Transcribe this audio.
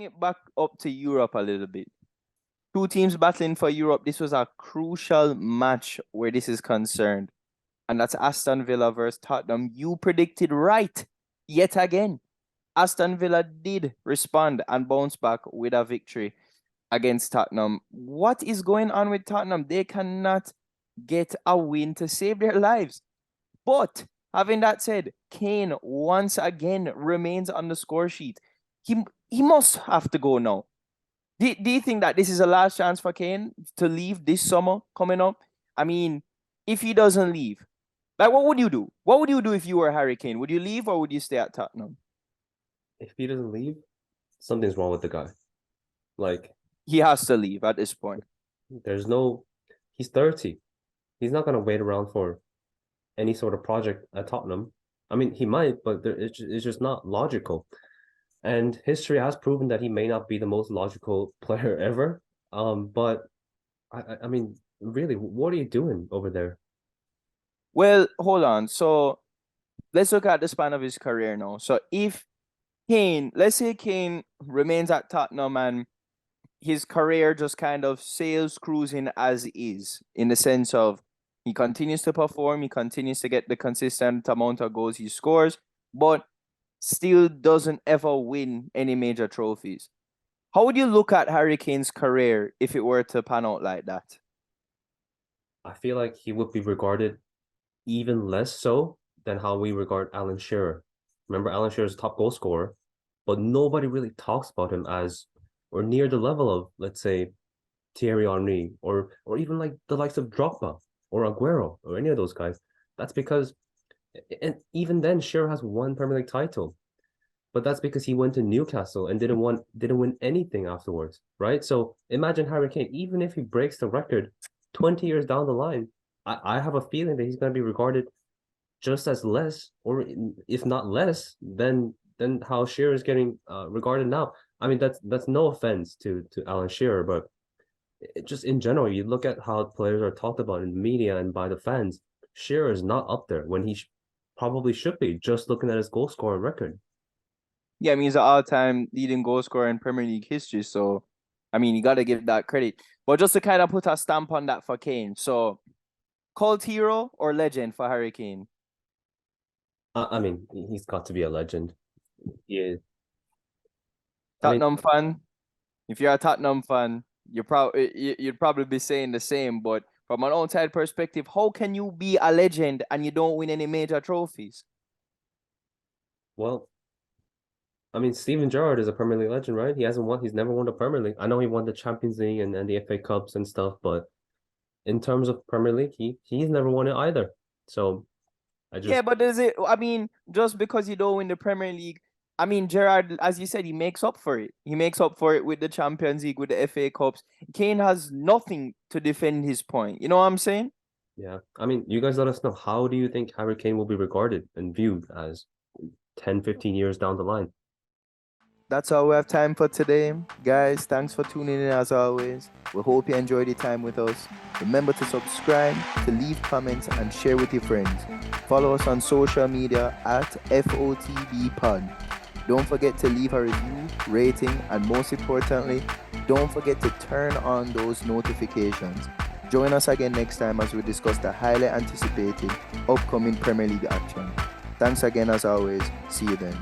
bring it back up to Europe a little bit. Two teams battling for Europe. This was a crucial match where this is concerned. And that's Aston Villa versus Tottenham. You predicted right yet again. Aston Villa did respond and bounce back with a victory against Tottenham. What is going on with Tottenham? They cannot get a win to save their lives. But having that said, Kane once again remains on the score sheet. He must have to go now. Do you think that this is a last chance for Kane to leave this summer coming up? I mean, if he doesn't leave, like, what would you do? What would you do if you were Harry Kane? Would you leave or would you stay at Tottenham? If he doesn't leave, something's wrong with the guy. Like, he has to leave at this point. He's 30. He's not going to wait around for any sort of project at Tottenham. I mean, he might, but it's just not logical. And history has proven that he may not be the most logical player ever. But I mean, really, what are you doing over there? Well, hold on. So let's look at the span of his career now. So if let's say Kane remains at Tottenham and his career just kind of sails cruising as is, in the sense of he continues to perform, he continues to get the consistent amount of goals he scores, but still doesn't ever win any major trophies. How would you look at Harry Kane's career if it were to pan out like that? I feel like he would be regarded even less so than how we regard Alan Shearer. Remember, Alan Shearer's top goal scorer, but nobody really talks about him as or near the level of, let's say, Thierry Henry or even like the likes of Drogba or Aguero or any of those guys. That's because, and even then, Shearer has one Premier League title, but that's because he went to Newcastle and didn't win anything afterwards, right? So imagine Harry Kane, even if he breaks the record 20 years down the line, I have a feeling that he's going to be regarded just as less, or if not less, than how Shearer is getting regarded now. I mean, that's no offense to Alan Shearer, but just in general, you look at how players are talked about in the media and by the fans. Shearer is not up there when he probably should be, just looking at his goal scoring record. Yeah, I mean, he's an all-time leading goal scorer in Premier League history, so I mean, you got to give that credit. But just to kind of put a stamp on that for Kane, so cult hero or legend for Harry Kane? I mean, he's got to be a legend. Yeah. Tottenham fan. If you're a Tottenham fan, you'd probably be saying the same. But from an outside perspective, how can you be a legend and you don't win any major trophies? Well, I mean, Steven Gerrard is a Premier League legend, right? He's never won the Premier League. I know he won the Champions League and the FA Cups and stuff, but in terms of Premier League, he's never won it either. So yeah, but I mean, just because you don't win the Premier League, I mean, Gerrard, as you said, he makes up for it. He makes up for it with the Champions League, with the FA Cups. Kane has nothing to defend his point. You know what I'm saying? Yeah. I mean, you guys let us know, how do you think Harry Kane will be regarded and viewed as 10, 15 years down the line? That's all we have time for today. Guys, thanks for tuning in as always. We hope you enjoyed your time with us. Remember to subscribe, to leave comments, and share with your friends. Follow us on social media at FOTBpod. Don't forget to leave a review, rating, and most importantly, don't forget to turn on those notifications. Join us again next time as we discuss the highly anticipated upcoming Premier League action. Thanks again as always. See you then.